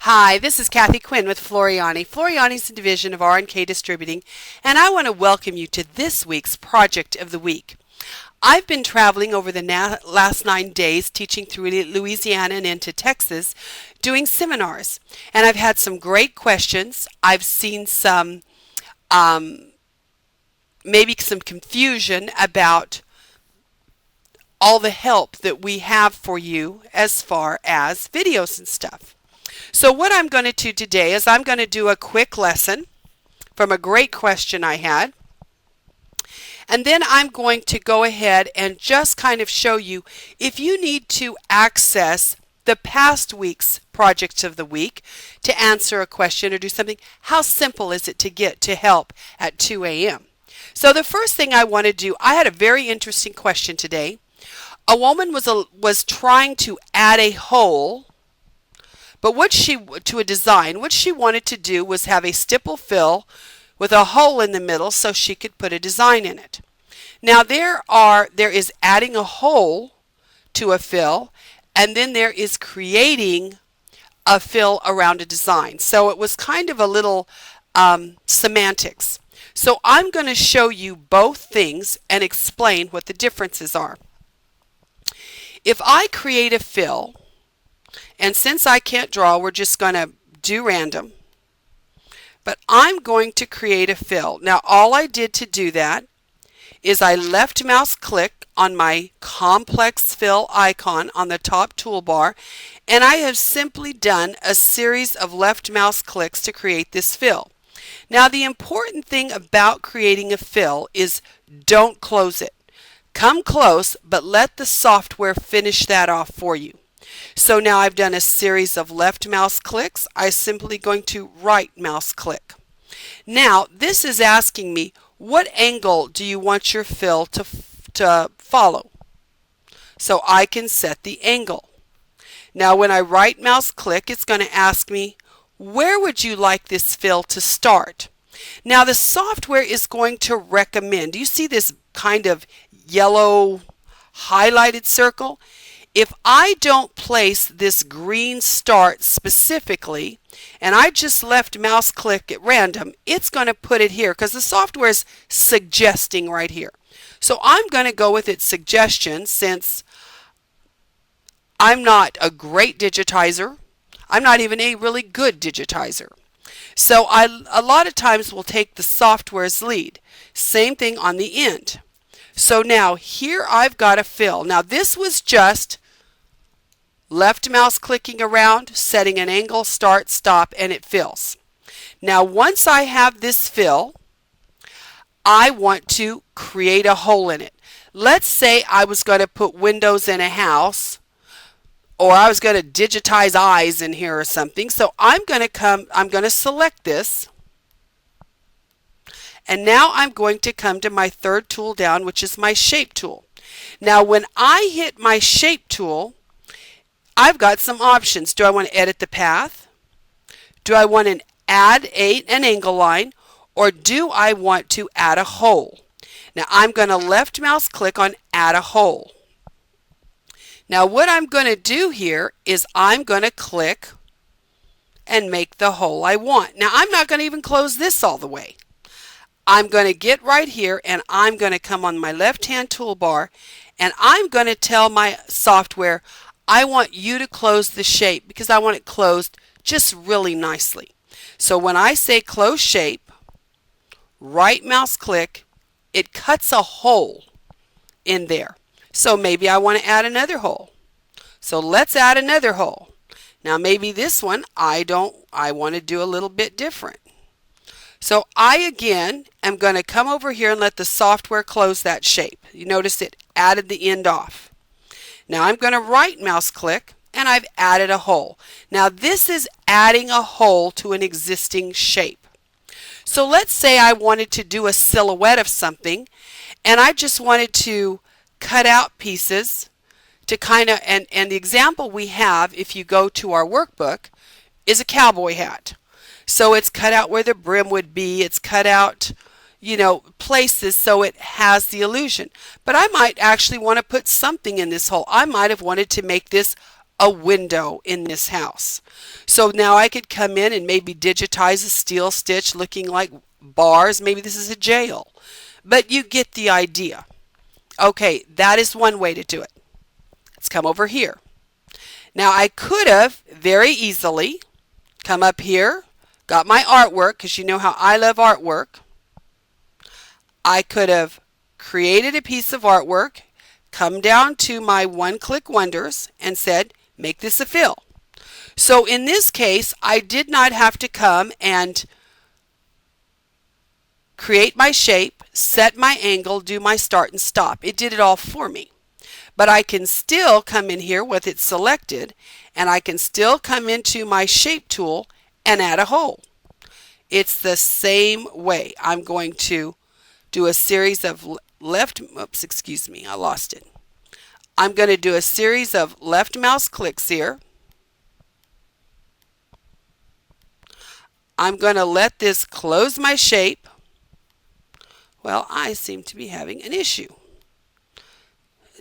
Hi, this is Kathi Quinn with Floriani. Floriani's a division of R&K Distributing, and I want to welcome you to this week's Project of the Week. I've been traveling over the last 9 days teaching through Louisiana and into Texas doing seminars, and I've had some great questions. I've seen some maybe some confusion about all the help that we have for you as far as videos and stuff. So what I'm going to do today is I'm going to do a quick lesson from a great question I had. And then I'm going to go ahead and just kind of show you if you need to access the past week's projects of the week to answer a question or do something, how simple is it to get to help at 2 a.m. So the first thing I want to do, I had a very interesting question today. A woman was trying to add a hole, but to a design, what she wanted to do was have a stipple fill with a hole in the middle so she could put a design in it. Now there is adding a hole to a fill, and then there is creating a fill around a design. So it was kind of a little semantics. So I'm going to show you both things and explain what the differences are. If I create a fill, and since I can't draw, we're just going to do random. But I'm going to create a fill. Now all I did to do that is I left mouse click on my complex fill icon on the top toolbar, and I have simply done a series of left mouse clicks to create this fill. Now the important thing about creating a fill is don't close it. Come close, but let the software finish that off for you. So now I've done a series of left mouse clicks. I'm simply going to right mouse click. Now this is asking me, what angle do you want your fill to follow? So I can set the angle. Now when I right mouse click, it's going to ask me, where would you like this fill to start? Now the software is going to recommend, do you see this kind of yellow highlighted circle? If I don't place this green start specifically, and I just left mouse click at random, it's going to put it here because the software is suggesting right here. So I'm going to go with its suggestion since I'm not a great digitizer. I'm not even a really good digitizer. So a lot of times will take the software's lead. Same thing on the end. So now here I've got a fill. Now this was just left mouse clicking around, setting an angle, start, stop, and it fills. Now once I have this fill, I want to create a hole in it. Let's say I was going to put windows in a house, or I was going to digitize eyes in here or something. So I'm going to select this, and now I'm going to come to my third tool down, which is my shape tool. Now when I hit my shape tool, I've got some options. Do I want to edit the path? Do I want to add an angle line? Or do I want to add a hole? Now I'm going to left mouse click on add a hole. Now what I'm going to do here is I'm going to click and make the hole I want. Now I'm not going to even close this all the way. I'm going to get right here and I'm going to come on my left hand toolbar and I'm going to tell my software I want you to close the shape because I want it closed just really nicely. So when I say close shape, right mouse click, it cuts a hole in there. So maybe I want to add another hole. So let's add another hole. Now maybe this one I want to do a little bit different. So I again am going to come over here and let the software close that shape. You notice it added the end off. Now I'm going to right mouse click and I've added a hole. Now this is adding a hole to an existing shape. So let's say I wanted to do a silhouette of something and I just wanted to cut out pieces to kind of, and the example we have if you go to our workbook is a cowboy hat. So it's cut out where the brim would be, it's cut out places so it has the illusion. But I might actually want to put something in this hole. I might have wanted to make this a window in this house. So now I could come in and maybe digitize a steel stitch looking like bars. Maybe this is a jail. But you get the idea. Okay, that is one way to do it. Let's come over here. Now I could have very easily come up here, got my artwork, because you know how I love artwork. I could have created a piece of artwork, come down to my one-click wonders and said, make this a fill. So in this case, I did not have to come and create my shape, set my angle, do my start and stop. It did it all for me. But I can still come in here with it selected, and I can still come into my shape tool and add a hole. It's the same way. I'm going to do a series of I lost it. I'm going to do a series of left mouse clicks here. I'm going to let this close my shape. Well, I seem to be having an issue.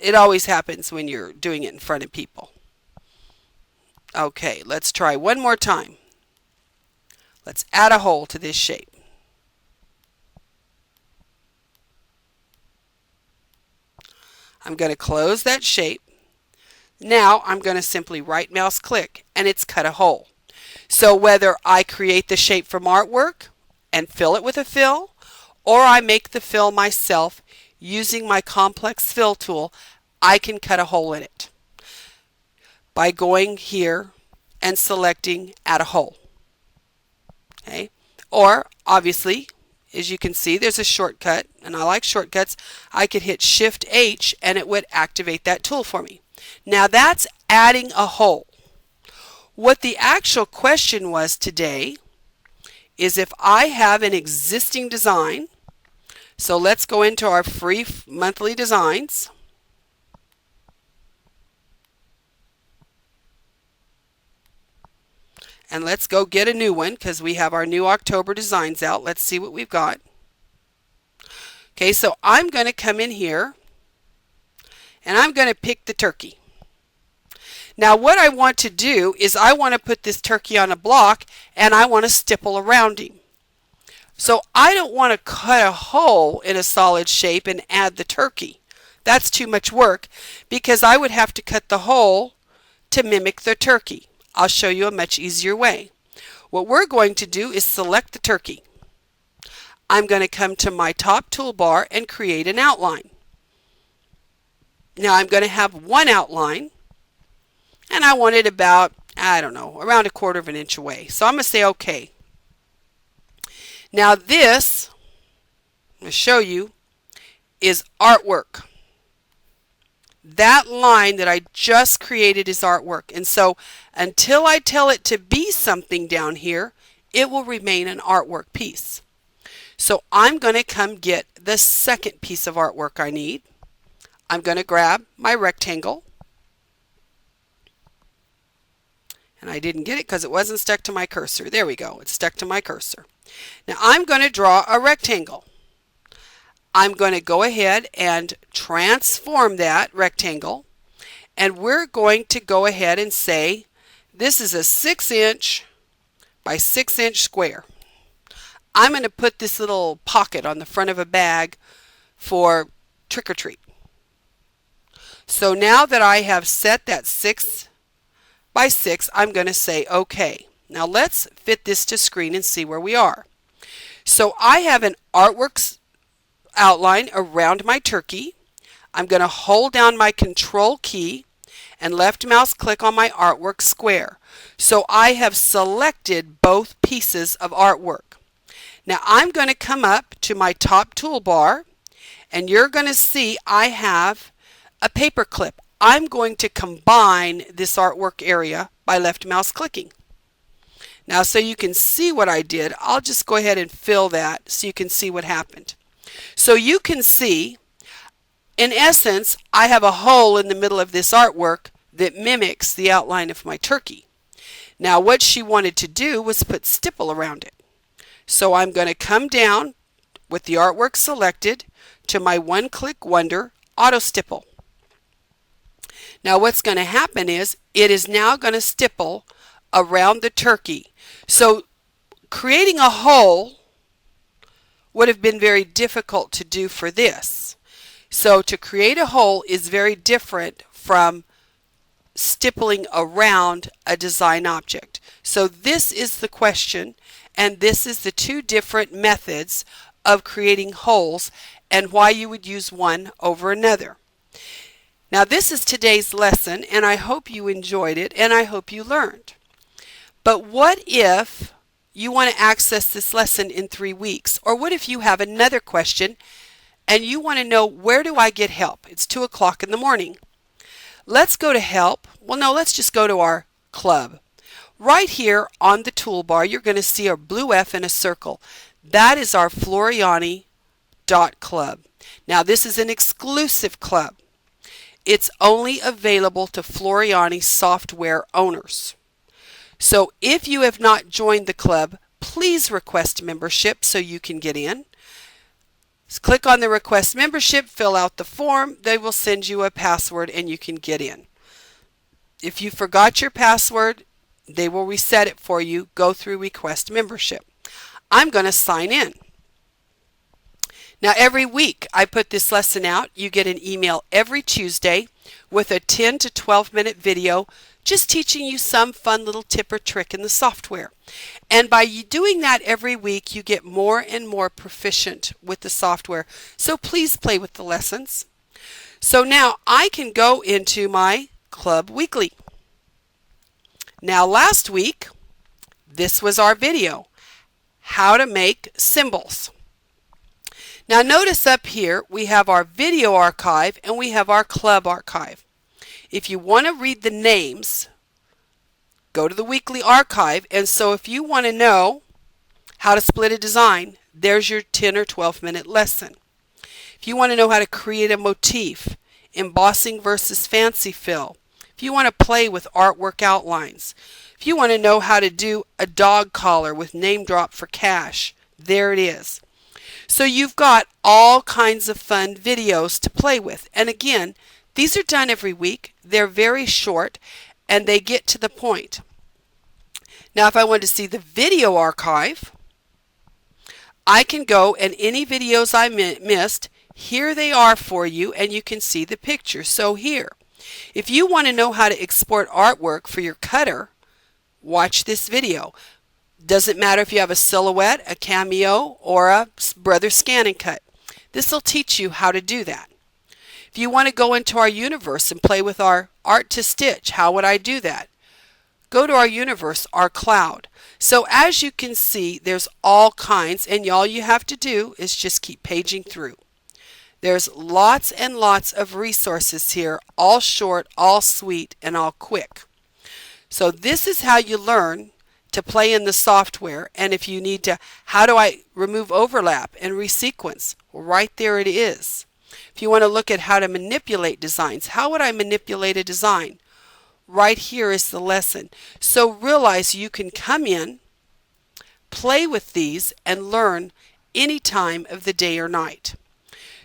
It always happens when you're doing it in front of people. Okay, let's try one more time. Let's add a hole to this shape. I'm going to close that shape. Now I'm going to simply right mouse click and it's cut a hole. So whether I create the shape from artwork and fill it with a fill, or I make the fill myself using my complex fill tool, I can cut a hole in it by going here and selecting add a hole. Okay? Or obviously, as you can see, there's a shortcut, and I like shortcuts. I could hit Shift H and it would activate that tool for me. Now that's adding a hole. What the actual question was today is if I have an existing design. So let's go into our free monthly designs. And let's go get a new one because we have our new October designs out. Let's see what we've got. Okay, so I'm going to come in here and I'm going to pick the turkey. Now what I want to do is I want to put this turkey on a block and I want to stipple around him. So I don't want to cut a hole in a solid shape and add the turkey. That's too much work because I would have to cut the hole to mimic the turkey. I'll show you a much easier way. What we're going to do is select the turkey. I'm going to come to my top toolbar and create an outline. Now I'm going to have one outline and I want it about, I don't know, around 1/4 inch away. So I'm going to say OK. Now this, I'm going to show you, is artwork. That line that I just created is artwork. And so until I tell it to be something down here, it will remain an artwork piece. So I'm going to come get the second piece of artwork I need. I'm going to grab my rectangle. And I didn't get it because it wasn't stuck to my cursor. There we go. It's stuck to my cursor. Now I'm going to draw a rectangle. I'm going to go ahead and transform that rectangle, and we're going to go ahead and say this is a 6" by 6" square. I'm going to put this little pocket on the front of a bag for trick or treat. So now that I have set that 6 by 6, I'm going to say OK. Now let's fit this to screen and see where we are. So I have an artwork outline around my turkey. I'm going to hold down my Control key and left mouse click on my artwork square. So I have selected both pieces of artwork. Now I'm going to come up to my top toolbar and you're going to see I have a paper clip. I'm going to combine this artwork area by left mouse clicking. Now so you can see what I did, I'll just go ahead and fill that so you can see what happened. So you can see, in essence, I have a hole in the middle of this artwork that mimics the outline of my turkey. Now what she wanted to do was put stipple around it. So I'm going to come down with the artwork selected to my one-click wonder auto stipple. Now what's going to happen is it is now going to stipple around the turkey. So creating a hole would have been very difficult to do for this. So to create a hole is very different from stippling around a design object. So this is the question, and this is the two different methods of creating holes and why you would use one over another. Now this is today's lesson, and I hope you enjoyed it and I hope you learned. But what if you want to access this lesson in 3 weeks? Or what if you have another question and you want to know, where do I get help? It's 2 o'clock in the morning. Let's go to help. Well, no, let's just go to our club. Right here on the toolbar, you're going to see a blue F in a circle. That is our Floriani Club. Now, this is an exclusive club. It's only available to Floriani software owners. So if you have not joined the club, please request membership so you can get in. Just click on the request membership, fill out the form, they will send you a password and you can get in. If you forgot your password, they will reset it for you. Go through request membership. I'm going to sign in. Now every week I put this lesson out. You get an email every Tuesday with a 10 to 12 minute video just teaching you some fun little tip or trick in the software. And by you doing that every week, you get more and more proficient with the software. So please play with the lessons. So now I can go into my Club Weekly. Now last week, this was our video, how to make symbols. Now notice up here we have our video archive and we have our club archive. If you want to read the names, go to the weekly archive, and so if you want to know how to split a design, there's your 10 or 12 minute lesson. If you want to know how to create a motif, embossing versus fancy fill, if you want to play with artwork outlines, if you want to know how to do a dog collar with name drop for cash, there it is. So you've got all kinds of fun videos to play with. And again, these are done every week. They're very short and they get to the point. Now if I want to see the video archive, I can go, and any videos I missed, here they are for you and you can see the picture. So here, if you want to know how to export artwork for your cutter, watch this video. Doesn't matter if you have a silhouette, a cameo, or a brother scan and cut. This will teach you how to do that. If you want to go into our universe and play with our art to stitch, how would I do that? Go to our universe, our cloud. So as you can see, there's all kinds, and all you have to do is just keep paging through. There's lots and lots of resources here, all short, all sweet, and all quick. So this is how you learn to play in the software. And if you need to, how do I remove overlap and resequence? Well, right there it is. If you want to look at how to manipulate designs, how would I manipulate a design? Right here is the lesson. So realize you can come in, play with these, and learn any time of the day or night.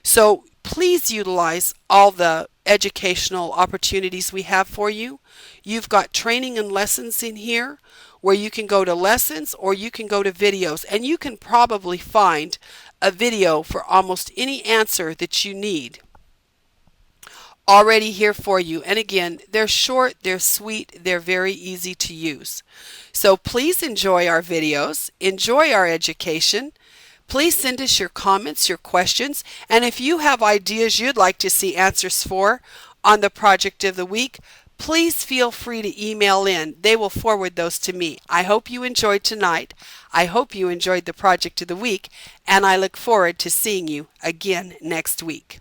So please utilize all the educational opportunities we have for you. You've got training and lessons in here where you can go to lessons or you can go to videos, and you can probably find a video for almost any answer that you need already here for you. And again, they're short, they're sweet, they're very easy to use. So please enjoy our videos, enjoy our education. Please send us your comments, your questions, and if you have ideas you'd like to see answers for on the project of the week, please feel free to email in. They will forward those to me. I hope you enjoyed tonight. I hope you enjoyed the project of the week, and I look forward to seeing you again next week.